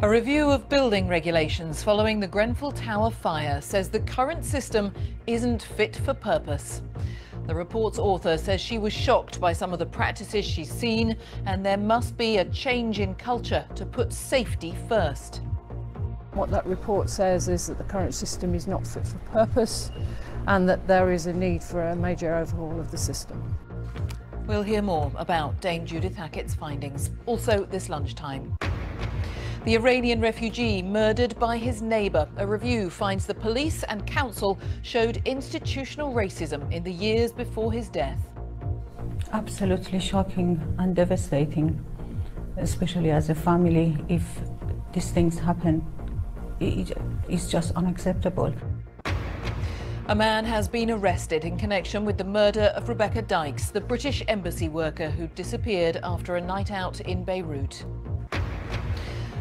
A review of building regulations following the Grenfell Tower fire says the current system isn't fit for purpose. The report's author says she was shocked by some of the practices she's seen, and there must be a change in culture to put safety first. What that report says is that the current system is not fit for purpose and that there is a need for a major overhaul of the system. We'll hear more about Dame Judith Hackitt's findings, also this lunchtime. The Iranian refugee murdered by his neighbour. A review finds the police and council showed institutional racism in the years before his death. Absolutely shocking and devastating, especially as a family. If these things happen, it's just unacceptable. A man has been arrested in connection with the murder of Rebecca Dykes, the British embassy worker who disappeared after a night out in Beirut.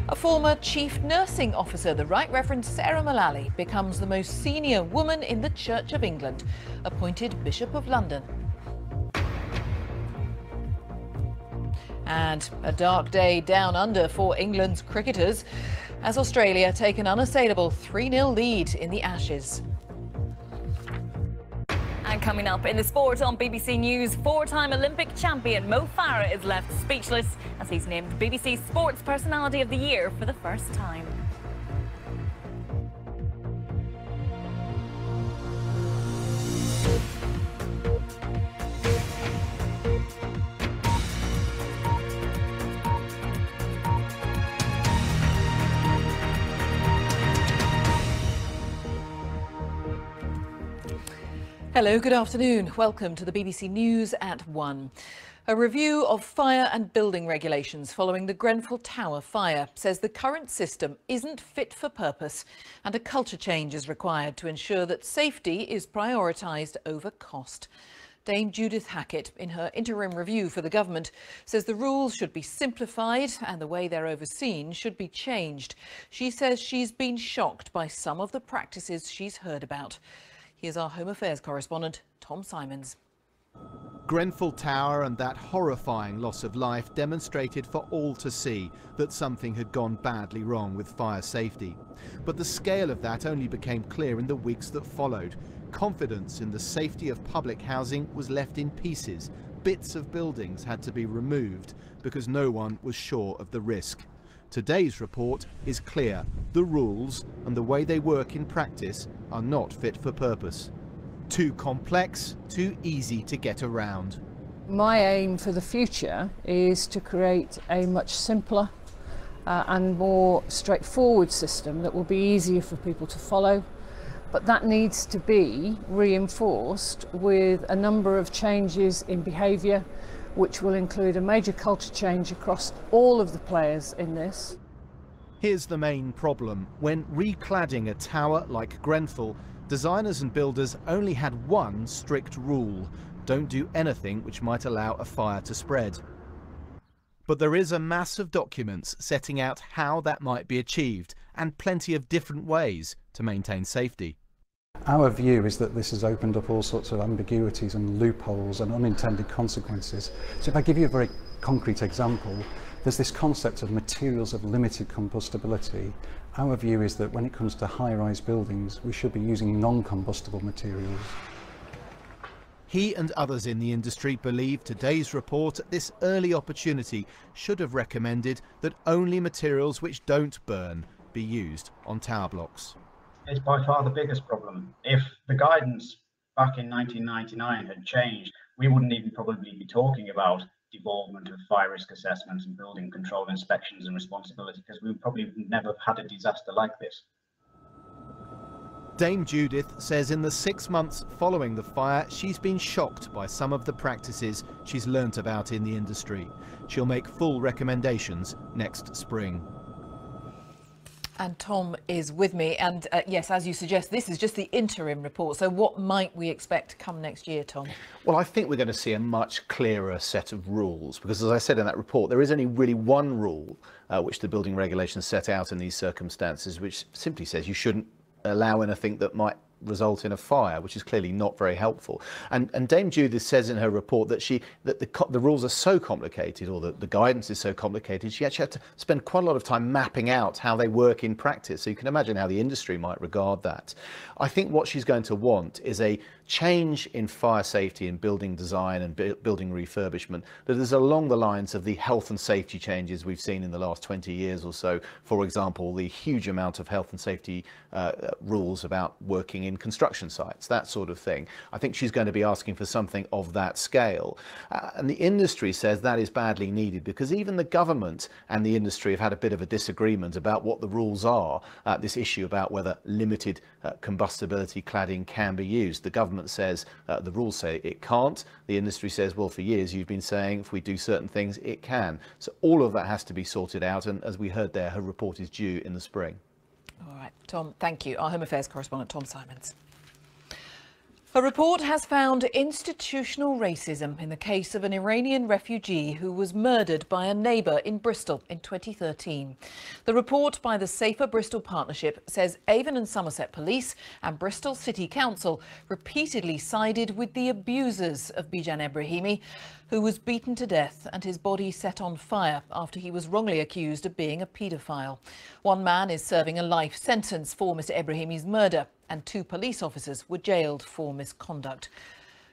A former chief nursing officer, the Right Reverend Sarah Mullally, becomes the most senior woman in the Church of England, appointed Bishop of London. And a dark day down under for England's cricketers as Australia take an unassailable 3-0 lead in the Ashes. And coming up in the sport on BBC News, four-time Olympic champion Mo Farah is left speechless as he's named BBC Sports Personality of the Year for the first time. Hello, good afternoon. Welcome to the BBC News at 1. A review of fire and building regulations following the Grenfell Tower fire says the current system isn't fit for purpose and a culture change is required to ensure that safety is prioritised over cost. Dame Judith Hackitt, in her interim review for the government, says the rules should be simplified and the way they're overseen should be changed. She says she's been shocked by some of the practices she's heard about. Here's our Home Affairs correspondent, Tom Simons. Grenfell Tower and that horrifying loss of life demonstrated for all to see that something had gone badly wrong with fire safety. But the scale of that only became clear in the weeks that followed. Confidence in the safety of public housing was left in pieces. Bits of buildings had to be removed because no one was sure of the risk. Today's report is clear. The rules and the way they work in practice are not fit for purpose. Too complex, too easy to get around. My aim for the future is to create a much simpler and more straightforward system that will be easier for people to follow. But that needs to be reinforced with a number of changes in behaviour, which will include a major culture change across all of the players in this. Here's the main problem. When recladding a tower like Grenfell, designers and builders only had one strict rule: don't do anything which might allow a fire to spread. But there is a mass of documents setting out how that might be achieved, and plenty of different ways to maintain safety. Our view is that this has opened up all sorts of ambiguities and loopholes and unintended consequences. So if I give you a very concrete example, there's this concept of materials of limited combustibility. Our view is that when it comes to high-rise buildings, we should be using non-combustible materials. He and others in the industry believe today's report at this early opportunity should have recommended that only materials which don't burn be used on tower blocks. It's by far the biggest problem. If the guidance back in 1999 had changed, we wouldn't even probably be talking about devolvement of fire risk assessments and building control inspections and responsibility, because we probably never have had a disaster like this. Dame Judith says in the 6 months following the fire, she's been shocked by some of the practices she's learnt about in the industry. She'll make full recommendations next spring. And Tom is with me. And yes, as you suggest, this is just the interim report. So what might we expect come next year, Tom? Well, I think we're going to see a much clearer set of rules, because as I said in that report, there is only really one rule which the building regulations set out in these circumstances, which simply says you shouldn't allow anything that might result in a fire, which is clearly not very helpful. And Dame Judith says in her report that the rules are so complicated, or the guidance is so complicated, she actually had to spend quite a lot of time mapping out how they work in practice. So you can imagine how the industry might regard that. I think what she's going to want is a change in fire safety and building design and building refurbishment that is along the lines of the health and safety changes we've seen in the last 20 years or so. For example, the huge amount of health and safety rules about working in construction sites, that sort of thing. I think she's going to be asking for something of that scale. And the industry says that is badly needed, because even the government and the industry have had a bit of a disagreement about what the rules are, this issue about whether limited combustibility cladding can be used. The government says the rules say it can't. The industry says, well, for years you've been saying if we do certain things, it can. So all of that has to be sorted out. And as we heard there, her report is due in the spring. All right, Tom, thank you. Our Home Affairs correspondent, Tom Simons. A report has found institutional racism in the case of an Iranian refugee who was murdered by a neighbour in Bristol in 2013. The report by the Safer Bristol Partnership says Avon and Somerset Police and Bristol City Council repeatedly sided with the abusers of Bijan Ebrahimi, who was beaten to death and his body set on fire after he was wrongly accused of being a paedophile. One man is serving a life sentence for Mr Ebrahimi's murder, and 2 police officers were jailed for misconduct.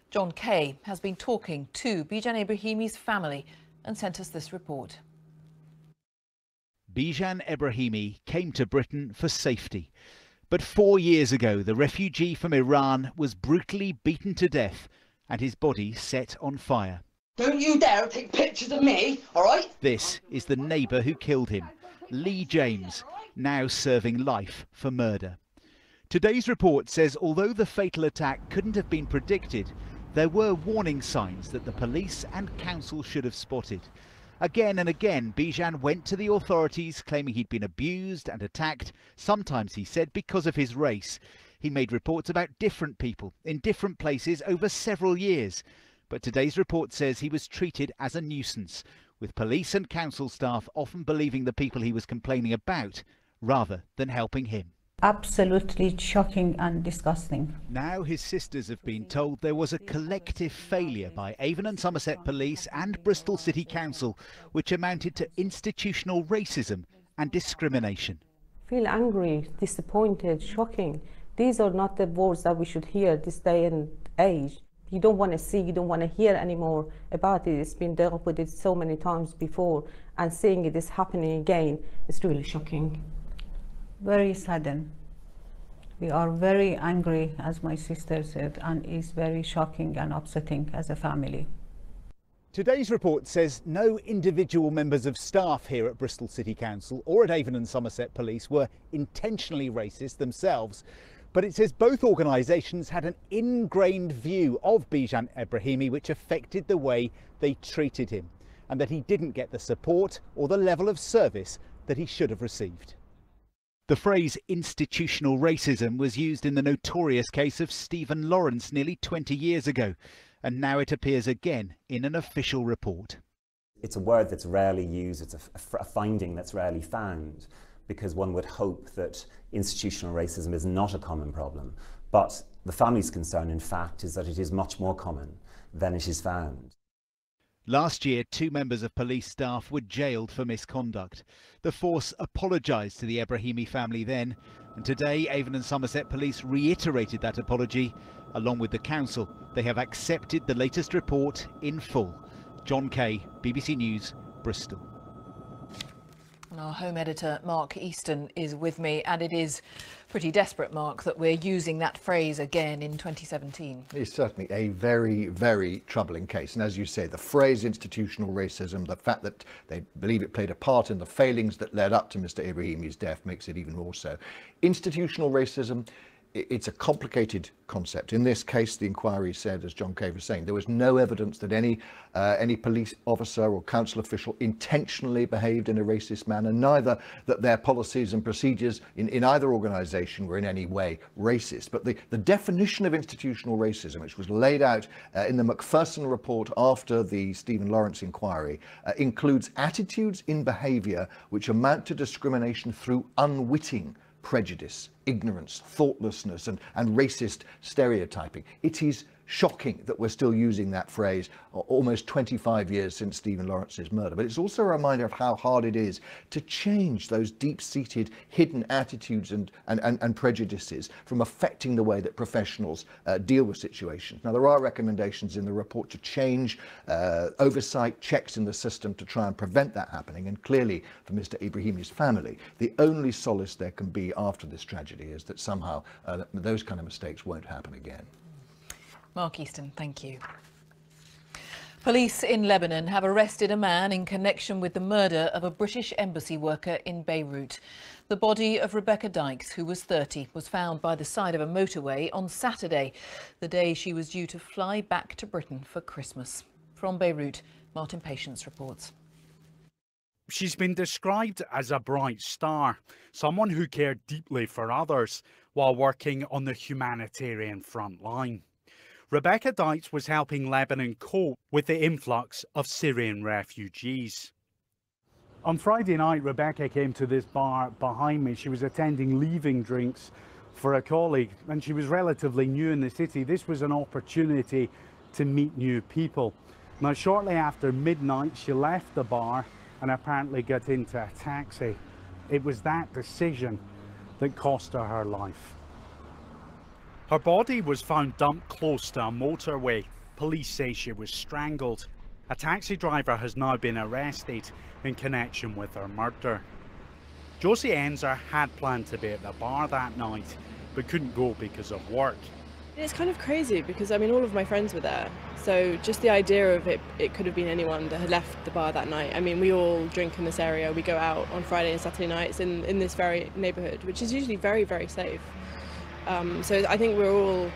John Kay has been talking to Bijan Ebrahimi's family and sent us this report. Bijan Ebrahimi came to Britain for safety. But 4 years ago, the refugee from Iran was brutally beaten to death and his body set on fire. Don't you dare take pictures of me, all right? This is the neighbour who killed him, Lee James, now serving life for murder. Today's report says although the fatal attack couldn't have been predicted, there were warning signs that the police and council should have spotted. Again and again, Bijan went to the authorities claiming he'd been abused and attacked, sometimes, he said, because of his race. He made reports about different people in different places over several years. But today's report says he was treated as a nuisance, with police and council staff often believing the people he was complaining about rather than helping him. Absolutely shocking and disgusting. Now his sisters have been told there was a collective failure by Avon and Somerset Police and Bristol City Council, which amounted to institutional racism and discrimination. Feel angry, disappointed, shocking. These are not the words that we should hear this day and age. You don't want to see, you don't want to hear anymore about it. It's been dealt with it so many times before, and seeing it is happening again is really shocking. Very saddened. We are very angry, as my sister said, and it's very shocking and upsetting as a family. Today's report says no individual members of staff here at Bristol City Council or at Avon and Somerset Police were intentionally racist themselves, but it says both organisations had an ingrained view of Bijan Ebrahimi which affected the way they treated him, and that he didn't get the support or the level of service that he should have received. The phrase institutional racism was used in the notorious case of Stephen Lawrence nearly 20 years ago, and now it appears again in an official report. It's a word that's rarely used, it's a finding that's rarely found, because one would hope that institutional racism is not a common problem. But the family's concern, in fact, is that it is much more common than it is found. Last year, 2 members of police staff were jailed for misconduct. The force apologised to the Ebrahimi family then, and today Avon and Somerset Police reiterated that apology. Along with the council, they have accepted the latest report in full. John Kay, BBC News, Bristol. And our home editor, Mark Easton, is with me, and it is pretty desperate, Mark, that we're using that phrase again in 2017. It's certainly a very, very troubling case. And as you say, the phrase institutional racism, the fact that they believe it played a part in the failings that led up to Mr Ebrahimi's death makes it even more so. Institutional racism, it's a complicated concept. In this case, the inquiry said, as John Kay was saying, there was no evidence that any police officer or council official intentionally behaved in a racist manner, neither that their policies and procedures in either organisation were in any way racist. But the definition of institutional racism, which was laid out in the Macpherson report after the Stephen Lawrence inquiry, includes attitudes in behaviour which amount to discrimination through unwitting prejudice, ignorance, thoughtlessness and racist stereotyping. It is shocking that we're still using that phrase almost 25 years since Stephen Lawrence's murder. But it's also a reminder of how hard it is to change those deep-seated hidden attitudes and prejudices from affecting the way that professionals deal with situations. Now, there are recommendations in the report to change oversight, checks in the system to try and prevent that happening. And clearly, for Mr. Ibrahimi's family, the only solace there can be after this tragedy is that somehow those kind of mistakes won't happen again. Mark Easton, thank you. Police in Lebanon have arrested a man in connection with the murder of a British embassy worker in Beirut. The body of Rebecca Dykes, who was 30, was found by the side of a motorway on Saturday, the day she was due to fly back to Britain for Christmas. From Beirut, Martin Patience reports. She's been described as a bright star, someone who cared deeply for others while working on the humanitarian front line. Rebecca Dykes was helping Lebanon cope with the influx of Syrian refugees. On Friday night, Rebecca came to this bar behind me. She was attending leaving drinks for a colleague, and she was relatively new in the city. This was an opportunity to meet new people. Now, shortly after midnight, she left the bar and apparently got into a taxi. It was that decision that cost her her life. Her body was found dumped close to a motorway. Police say she was strangled. A taxi driver has now been arrested in connection with her murder. Josie Enzer had planned to be at the bar that night, but couldn't go because of work. It's kind of crazy because, I mean, all of my friends were there. So just the idea of it could have been anyone that had left the bar that night. I mean, we all drink in this area. We go out on Friday and Saturday nights in this very neighbourhood, which is usually very, very safe. So I think we're all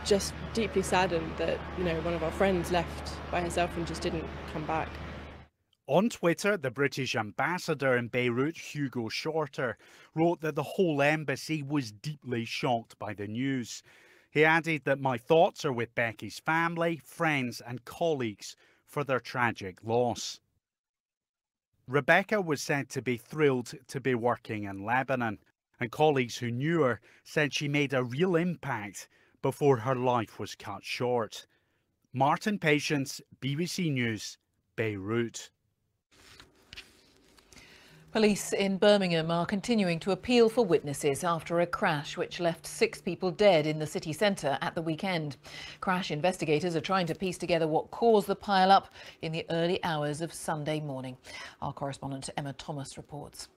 just deeply saddened that, you know, one of our friends left by herself and just didn't come back. On Twitter, the British ambassador in Beirut, Hugo Shorter, wrote that the whole embassy was deeply shocked by the news. He added that my thoughts are with Becky's family, friends and colleagues for their tragic loss. Rebecca was said to be thrilled to be working in Lebanon, and colleagues who knew her said she made a real impact before her life was cut short. Martin Patience, BBC News, Beirut. Police in Birmingham are continuing to appeal for witnesses after a crash which left 6 people dead in the city centre at the weekend. Crash investigators are trying to piece together what caused the pile-up in the early hours of Sunday morning. Our correspondent Emma Thomas reports.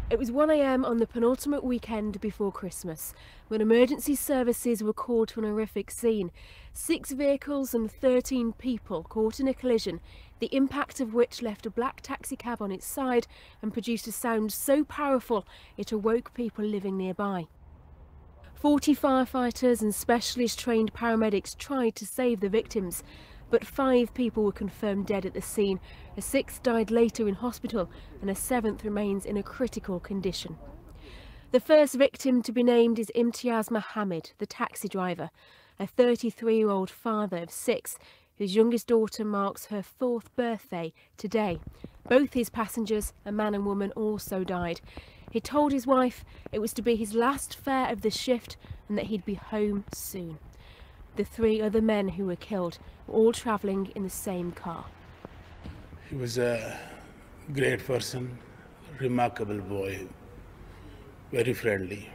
It was 1 a.m. on the penultimate weekend before Christmas when emergency services were called to an horrific scene. 6 vehicles and 13 people caught in a collision, the impact of which left a black taxi cab on its side and produced a sound so powerful it awoke people living nearby. 40 firefighters and specialist trained paramedics tried to save the victims, but 5 people were confirmed dead at the scene. A 6th died later in hospital and a 7th remains in a critical condition. The first victim to be named is Imtiaz Mohammed, the taxi driver, a 33-year-old father of 6 whose youngest daughter marks her 4th birthday today. Both his passengers, a man and woman, also died. He told his wife it was to be his last fare of the shift and that he'd be home soon. The 3 other men who were killed were all travelling in the same car. He was a great person, remarkable boy, very friendly,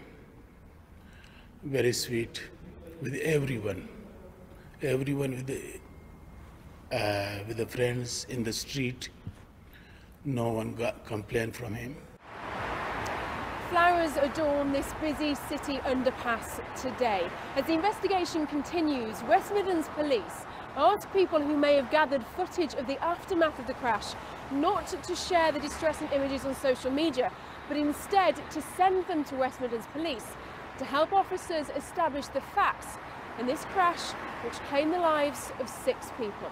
very sweet with everyone with the friends in the street. No one got complaint from him. Flowers adorn this busy city underpass today. As the investigation continues, West Midlands Police asked people who may have gathered footage of the aftermath of the crash not to share the distressing images on social media, but instead to send them to West Midlands Police to help officers establish the facts in this crash which claimed the lives of 6 people.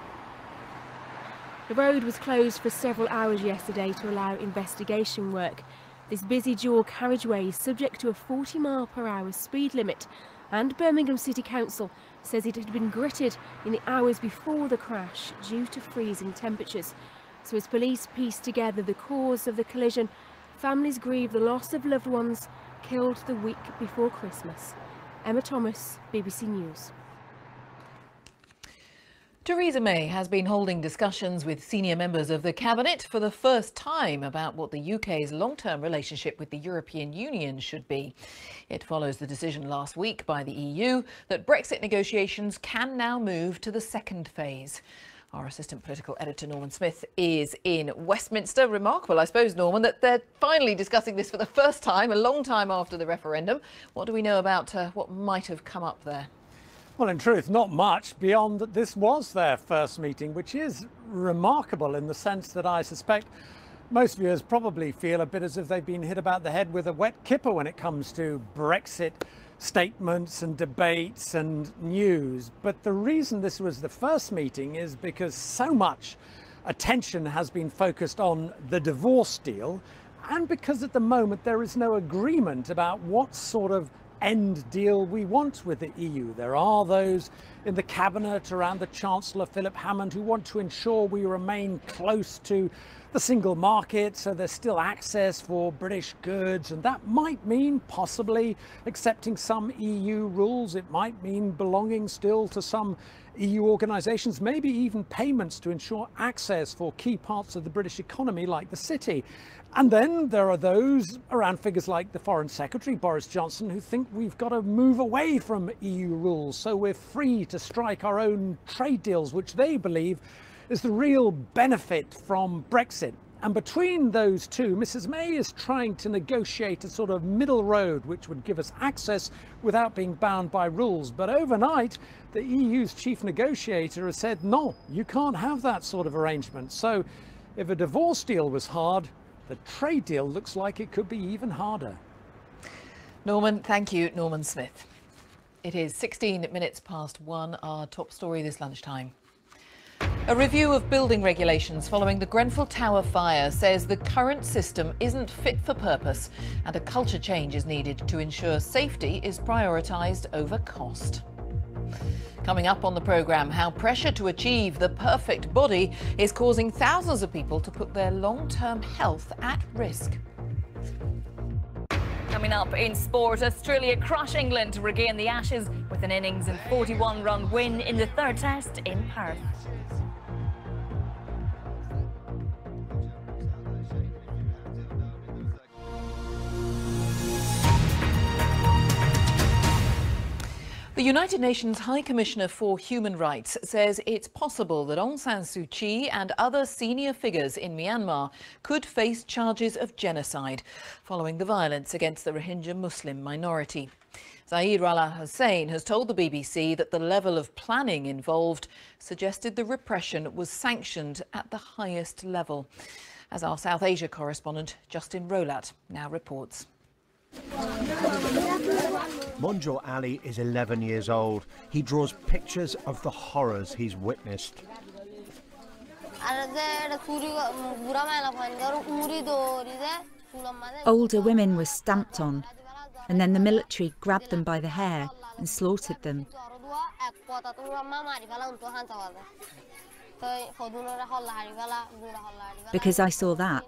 The road was closed for several hours yesterday to allow investigation work. This busy dual carriageway is subject to a 40-mile-per-hour speed limit, and Birmingham City Council says it had been gritted in the hours before the crash due to freezing temperatures. So as police piece together the cause of the collision, families grieve the loss of loved ones killed the week before Christmas. Emma Thomas, BBC News. Theresa May has been holding discussions with senior members of the Cabinet for the first time about what the UK's long-term relationship with the European Union should be. It follows the decision last week by the EU that Brexit negotiations can now move to the second phase. Our assistant political editor, Norman Smith, is in Westminster. Remarkable, I suppose, Norman, that they're finally discussing this for the first time, a long time after the referendum. What do we know about what might have come up there? Well, in truth, not much beyond that this was their first meeting, which is remarkable in the sense that I suspect most viewers probably feel a bit as if they've been hit about the head with a wet kipper when it comes to Brexit statements and debates and news. But the reason this was the first meeting is because so much attention has been focused on the divorce deal, and because at the moment there is no agreement about what sort of end deal we want with the EU. There are those in the cabinet around the Chancellor Philip Hammond who want to ensure we remain close to the single market, so there's still access for British goods, and that might mean possibly accepting some EU rules. It might mean belonging still to some EU organisations, maybe even payments to ensure access for key parts of the British economy like the city. And then there are those around figures like the Foreign Secretary, Boris Johnson, who think we've got to move away from EU rules so we're free to strike our own trade deals, which they believe is the real benefit from Brexit. And between those two, Mrs May is trying to negotiate a sort of middle road which would give us access without being bound by rules. But overnight, the EU's chief negotiator has said, no, you can't have that sort of arrangement. So if a divorce deal was hard, the trade deal looks like it could be even harder. Norman, thank you. Norman Smith. It is 16 minutes past 1, our top story this lunchtime. A review of building regulations following the Grenfell Tower fire says the current system isn't fit for purpose and a culture change is needed to ensure safety is prioritised over cost. Coming up on the programme, how pressure to achieve the perfect body is causing thousands of people to put their long-term health at risk. Coming up in sport, Australia crush England to regain the Ashes with an innings and 41-run win in the third test in Perth. The United Nations High Commissioner for Human Rights says it's possible that Aung San Suu Kyi and other senior figures in Myanmar could face charges of genocide following the violence against the Rohingya Muslim minority. Zaid Rallah Hussain has told the BBC that the level of planning involved suggested the repression was sanctioned at the highest level. As our South Asia correspondent Justin Rolat now reports. Monjur Ali is 11 years old. He draws pictures of the horrors he's witnessed. Older women were stamped on, and then the military grabbed them by the hair and slaughtered them. Because I saw that,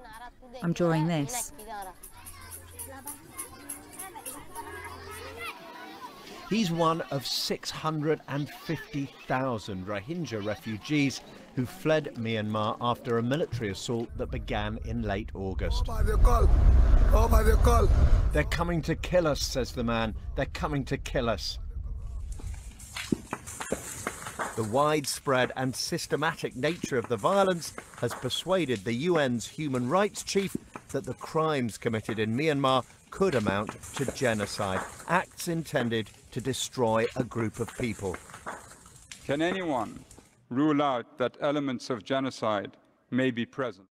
I'm drawing this. He's one of 650,000 Rohingya refugees who fled Myanmar after a military assault that began in late August. They're coming to kill us, says the man. They're coming to kill us. The widespread and systematic nature of the violence has persuaded the UN's human rights chief that the crimes committed in Myanmar could amount to genocide, acts intended to destroy a group of people. Can anyone rule out that elements of genocide may be present?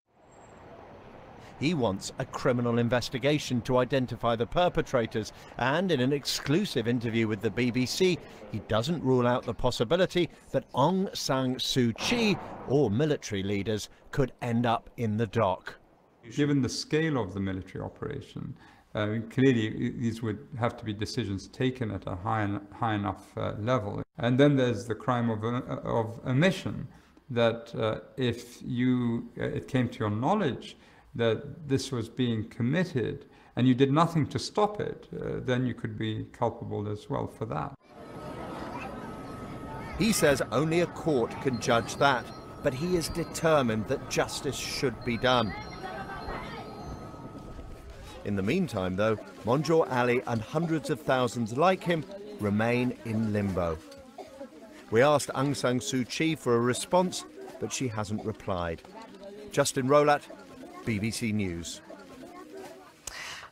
He wants a criminal investigation to identify the perpetrators, and in an exclusive interview with the BBC, he doesn't rule out the possibility that Aung San Suu Kyi or military leaders could end up in the dock. Given the scale of the military operation, clearly these would have to be decisions taken at a high enough level. And then there's the crime of omission, that if it came to your knowledge that this was being committed and you did nothing to stop it, then you could be culpable as well for that. He says only a court can judge that, but he is determined that justice should be done. In the meantime, though, Monjour Ali and hundreds of thousands like him remain in limbo. We asked Aung San Suu Kyi for a response, but she hasn't replied. Justin Rolat, BBC News.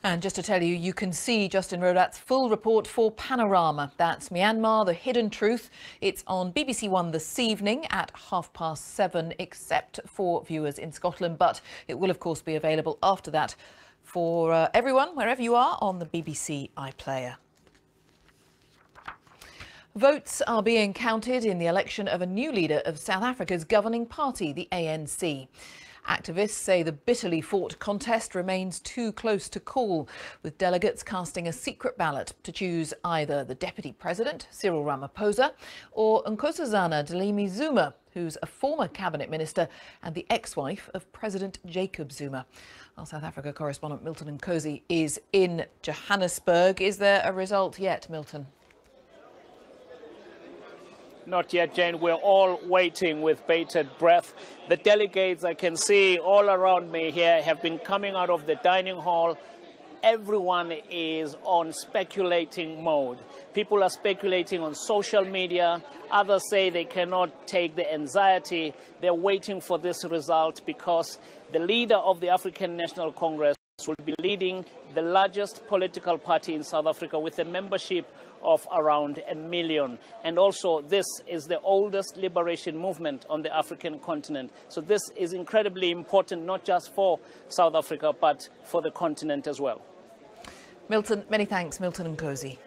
And just to tell you, you can see Justin Rolat's full report for Panorama. That's Myanmar, The Hidden Truth. It's on BBC One this evening at 7:30, except for viewers in Scotland. But it will, of course, be available after that for everyone, wherever you are, on the BBC iPlayer. Votes are being counted in the election of a new leader of South Africa's governing party, the ANC. Activists say the bitterly fought contest remains too close to call, with delegates casting a secret ballot to choose either the Deputy President, Cyril Ramaphosa, or Nkosazana Dlamini-Zuma, who's a former cabinet minister and the ex-wife of President Jacob Zuma. Our South Africa correspondent Milton Nkosi is in Johannesburg. Is there a result yet, Milton? Not yet, Jane. We're all waiting with bated breath. The delegates I can see all around me here have been coming out of the dining hall. Everyone is on speculating mode. People are speculating on social media. Others say they cannot take the anxiety. They're waiting for this result because the leader of the African National Congress will be leading the largest political party in South Africa with a membership of around 1 million. And also, this is the oldest liberation movement on the African continent. So this is incredibly important, not just for South Africa, but for the continent as well. Milton, many thanks, Milton Nkosi.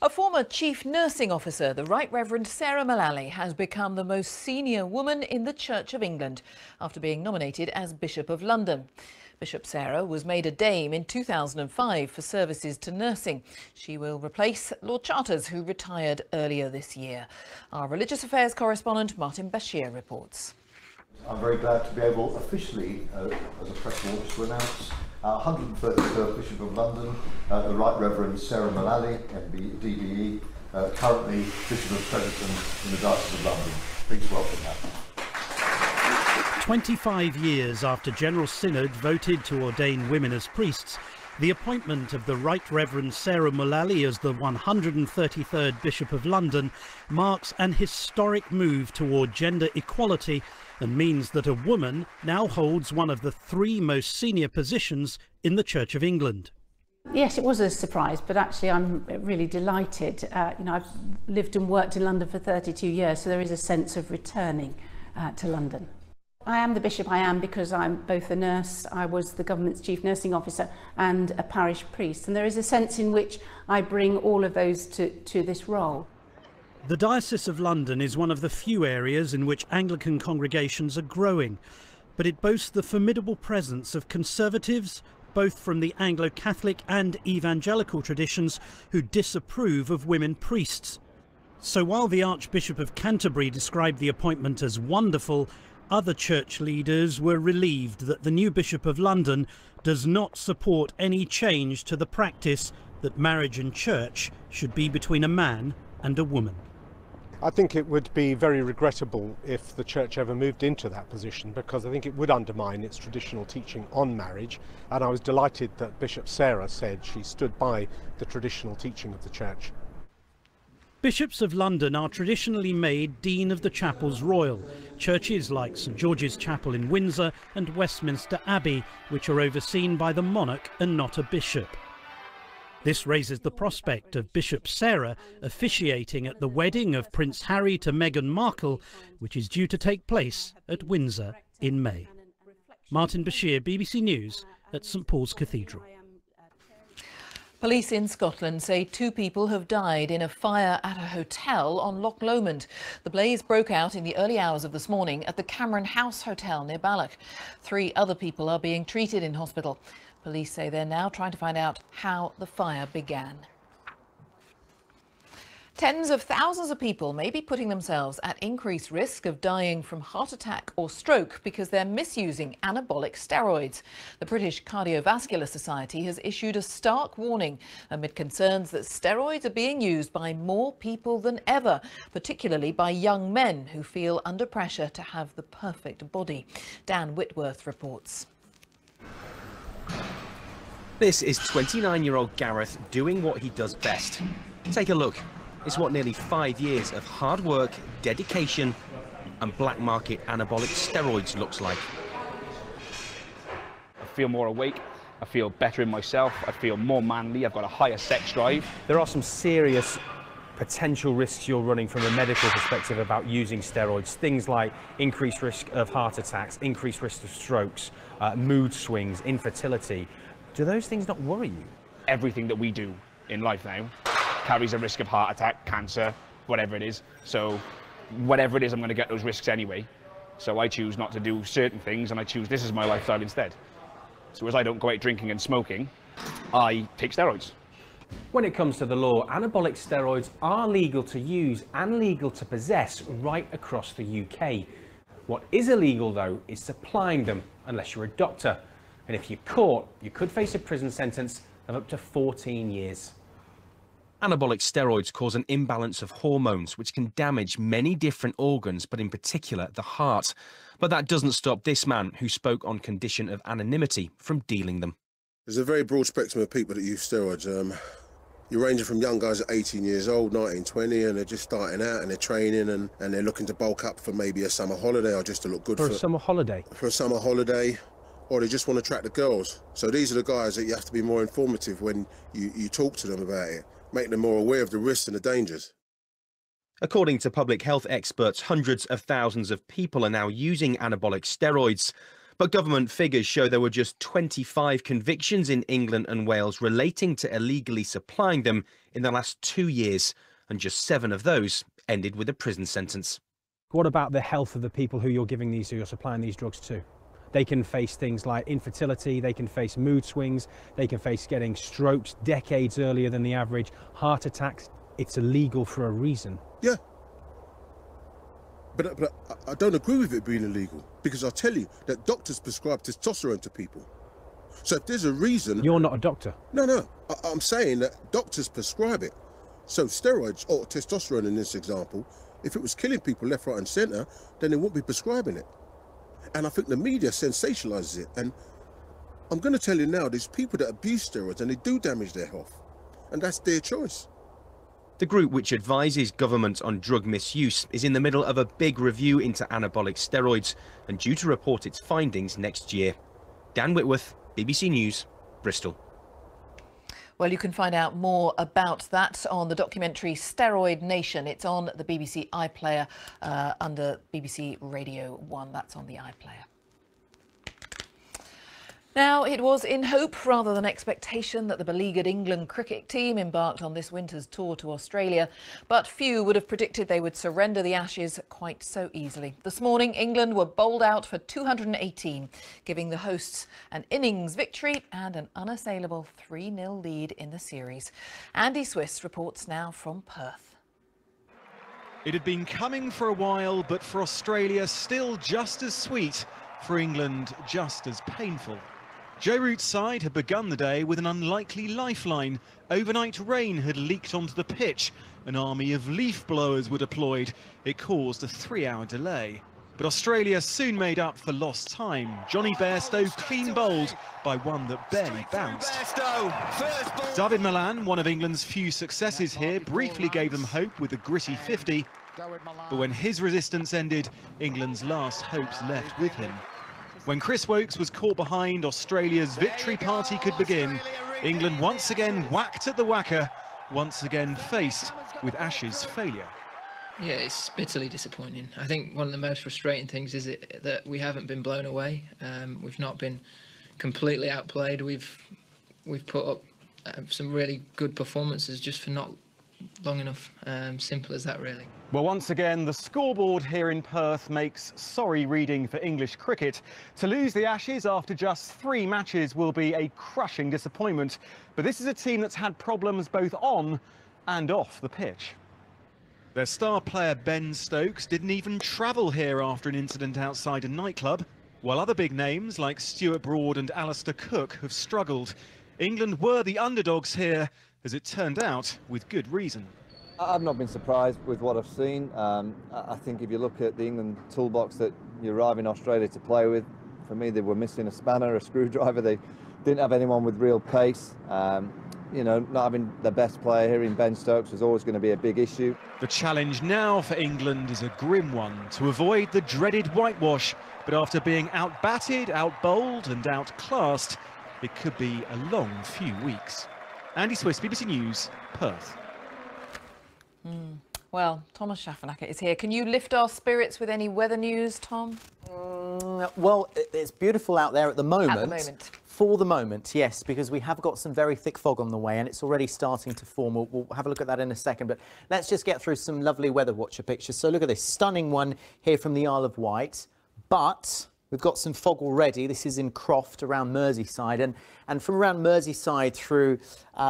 A former chief nursing officer, the Right Reverend Sarah Mullally, has become the most senior woman in the Church of England after being nominated as Bishop of London. Bishop Sarah was made a dame in 2005 for services to nursing. She will replace Lord Charters, who retired earlier this year. Our religious affairs correspondent Martin Bashir reports. I'm very glad to be able officially, as a press launch, to announce our 133rd Bishop of London, the Right Reverend Sarah Mullally, DBE, currently Bishop of Crediton in the Diocese of London. Please welcome her. 25 years after General Synod voted to ordain women as priests, the appointment of the Right Reverend Sarah Mullally as the 133rd Bishop of London marks an historic move toward gender equality and means that a woman now holds one of the 3 most senior positions in the Church of England. Yes, it was a surprise, but actually I'm really delighted. I've lived and worked in London for 32 years, so there is a sense of returning to London. I am the bishop I am because I'm both a nurse, I was the government's chief nursing officer, and a parish priest, and there is a sense in which I bring all of those to this role. The Diocese of London is one of the few areas in which Anglican congregations are growing, but it boasts the formidable presence of conservatives, both from the Anglo-Catholic and evangelical traditions, who disapprove of women priests. So while the Archbishop of Canterbury described the appointment as wonderful, other church leaders were relieved that the new Bishop of London does not support any change to the practice that marriage and church should be between a man and a woman. I think it would be very regrettable if the church ever moved into that position, because I think it would undermine its traditional teaching on marriage, and I was delighted that Bishop Sarah said she stood by the traditional teaching of the church. Bishops of London are traditionally made Dean of the Chapels Royal, churches like St George's Chapel in Windsor and Westminster Abbey, which are overseen by the monarch and not a bishop. This raises the prospect of Bishop Sarah officiating at the wedding of Prince Harry to Meghan Markle, which is due to take place at Windsor in May. Martin Bashir, BBC News at St Paul's Cathedral. Police in Scotland say 2 people have died in a fire at a hotel on Loch Lomond. The blaze broke out in the early hours of this morning at the Cameron House Hotel near Balloch. 3 other people are being treated in hospital. Police say they're now trying to find out how the fire began. Tens of thousands of people may be putting themselves at increased risk of dying from heart attack or stroke because they're misusing anabolic steroids. The British Cardiovascular Society has issued a stark warning amid concerns that steroids are being used by more people than ever, particularly by young men who feel under pressure to have the perfect body. Dan Whitworth reports. This is 29-year-old Gareth doing what he does best. Take a look. It's what nearly 5 years of hard work, dedication and black market anabolic steroids looks like. I feel more awake, I feel better in myself, I feel more manly, I've got a higher sex drive. There are some serious potential risks you're running from a medical perspective about using steroids. Things like increased risk of heart attacks, increased risk of strokes, mood swings, infertility. Do those things not worry you? Everything that we do in life now carries a risk of heart attack, cancer, whatever it is. So whatever it is, I'm going to get those risks anyway. So I choose not to do certain things, and I choose this is my lifestyle instead. So as I don't go out drinking and smoking, I take steroids. When it comes to the law, anabolic steroids are legal to use and legal to possess right across the UK. What is illegal, though, is supplying them, unless you're a doctor. And if you're caught, you could face a prison sentence of up to 14 years. Anabolic steroids cause an imbalance of hormones, which can damage many different organs, but in particular the heart. But that doesn't stop this man, who spoke on condition of anonymity, from dealing them. There's a very broad spectrum of people that use steroids. You're ranging from young guys at 18 years old, 19, 20, and they're just starting out and they're training and they're looking to bulk up for maybe a summer holiday or just to look good For a summer holiday? For a summer holiday, or they just want to attract the girls. So these are the guys that you have to be more informative when you talk to them about it. Make them more aware of the risks and the dangers. According to public health experts, hundreds of thousands of people are now using anabolic steroids. But government figures show there were just 25 convictions in England and Wales relating to illegally supplying them in the last 2 years, and just 7 of those ended with a prison sentence. What about the health of the people who you're giving these, who you're supplying these drugs to? They can face things like infertility, they can face mood swings, they can face getting strokes decades earlier than the average, heart attacks. It's illegal for a reason. Yeah. But I don't agree with it being illegal, because I'll tell you that doctors prescribe testosterone to people. So if there's a reason... You're not a doctor. No. I'm saying that doctors prescribe it. So steroids, or testosterone in this example, if it was killing people left, right and centre, then they wouldn't be prescribing it. And I think the media sensationalises it. And I'm going to tell you now, there's people that abuse steroids and they do damage their health. And that's their choice. The group, which advises government on drug misuse, is in the middle of a big review into anabolic steroids and due to report its findings next year. Dan Whitworth, BBC News, Bristol. Well, you can find out more about that on the documentary Steroid Nation. It's on the BBC iPlayer under BBC Radio 1. That's on the iPlayer. Now, it was in hope rather than expectation that the beleaguered England cricket team embarked on this winter's tour to Australia, but few would have predicted they would surrender the Ashes quite so easily. This morning, England were bowled out for 218, giving the hosts an innings victory and an unassailable 3-0 lead in the series. Andy Swiss reports now from Perth. It had been coming for a while, but for Australia, still just as sweet. For England, just as painful. Joe Root's side had begun the day with an unlikely lifeline. Overnight rain had leaked onto the pitch. An army of leaf blowers were deployed. It caused a 3-hour delay. But Australia soon made up for lost time. Johnny Bairstow clean bowled by one that barely bounced. David Malan, one of England's few successes here, briefly gave them hope with a gritty 50. But when his resistance ended, England's last hopes left with him. When Chris Woakes was caught behind, Australia's victory party could begin. England once again whacked at the whacker, once again faced with Ashes failure. Yeah, it's bitterly disappointing. I think one of the most frustrating things is that we haven't been blown away. We've not been completely outplayed. We've put up some really good performances just for not long enough. Simple as that, really. Well, once again, the scoreboard here in Perth makes sorry reading for English cricket. To lose the Ashes after just 3 matches will be a crushing disappointment. But this is a team that's had problems both on and off the pitch. Their star player Ben Stokes didn't even travel here after an incident outside a nightclub, while other big names like Stuart Broad and Alistair Cook have struggled. England were the underdogs here, as it turned out, with good reason. I've not been surprised with what I've seen. I think if you look at the England toolbox that you arrive in Australia to play with, for me they were missing a spanner, a screwdriver. They didn't have anyone with real pace. You know, not having the best player here in Ben Stokes was always going to be a big issue. The challenge now for England is a grim one, to avoid the dreaded whitewash. But after being out-batted, out-bowled and outclassed, it could be a long few weeks. Andy Swiss, BBC News, Perth. Well, Thomas Schaffenegger is here. Can you lift our spirits with any weather news, Tom? Well, it's beautiful out there at the moment. At the moment. For the moment, yes, because we have got some very thick fog on the way and it's already starting to form. We'll have a look at that in a second, but let's just get through some lovely weather watcher pictures. So look at this stunning one here from the Isle of Wight, but we've got some fog already. This is in Croft around Merseyside, and from around Merseyside through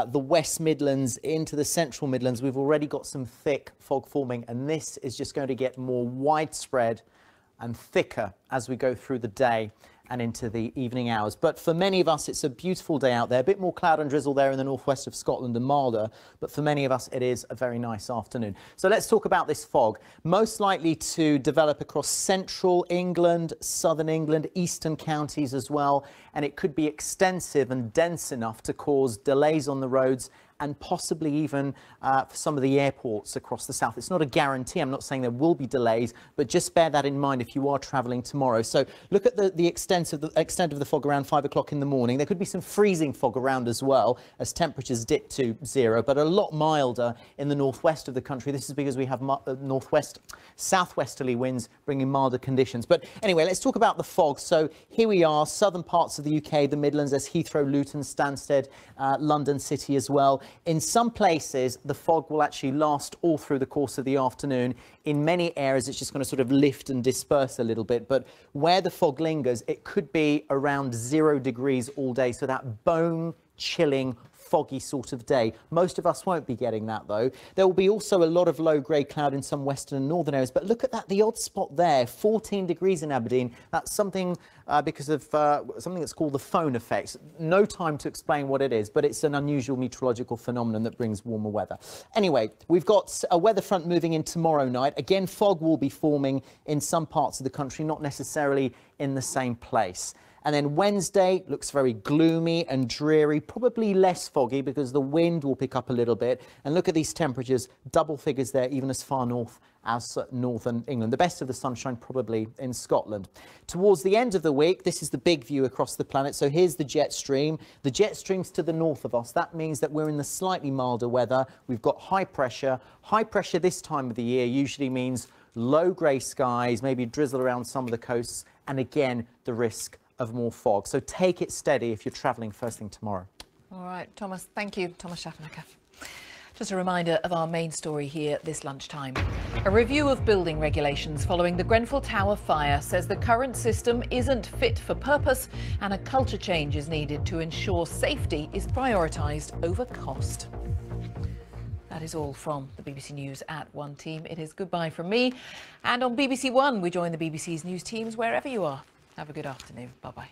the West Midlands into the Central Midlands, we've already got some thick fog forming, and this is just going to get more widespread and thicker as we go through the day and into the evening hours. But for many of us, it's a beautiful day out there. A bit more cloud and drizzle there in the northwest of Scotland and milder, but for many of us, it is a very nice afternoon. So let's talk about this fog. Most likely to develop across central England, southern England, eastern counties as well, and it could be extensive and dense enough to cause delays on the roads and possibly even for some of the airports across the south. It's not a guarantee. I'm not saying there will be delays, but just bear that in mind if you are travelling tomorrow. So look at the extent of the fog around 5 o'clock in the morning. There could be some freezing fog around as well as temperatures dip to 0, but a lot milder in the northwest of the country. This is because we have southwesterly winds bringing milder conditions. But anyway, let's talk about the fog. So here we are, southern parts of the UK, the Midlands. There's Heathrow, Luton, Stansted, London City as well. In some places, the fog will actually last all through the course of the afternoon. In many areas, it's just going to sort of lift and disperse a little bit. But where the fog lingers, it could be around 0 degrees all day. So that bone-chilling, foggy sort of day. Most of us won't be getting that, though. There will be also a lot of low-grade cloud in some western and northern areas. But look at that, the odd spot there, 14 degrees in Aberdeen. That's something because of something that's called the phone effect. No time to explain what it is, but it's an unusual meteorological phenomenon that brings warmer weather. Anyway, we've got a weather front moving in tomorrow night. Again, fog will be forming in some parts of the country, not necessarily in the same place. And then Wednesday looks very gloomy and dreary, probably less foggy because the wind will pick up a little bit. And look at these temperatures, double figures there, even as far north as northern England. The best of the sunshine probably in Scotland. Towards the end of the week, this is the big view across the planet. So here's the jet stream. The jet stream's to the north of us. That means that we're in the slightly milder weather. We've got high pressure. High pressure this time of the year usually means low grey skies, maybe drizzle around some of the coasts, and again, the risk of more fog. So take it steady if you're travelling first thing tomorrow. All right, Thomas. Thank you, Thomas Schaffenegger. Just a reminder of our main story here this lunchtime. A review of building regulations following the Grenfell Tower fire says the current system isn't fit for purpose and a culture change is needed to ensure safety is prioritised over cost. That is all from the BBC News at 1 team. It is goodbye from me. And on BBC One, we join the BBC's news teams wherever you are. Have a good afternoon. Bye-bye.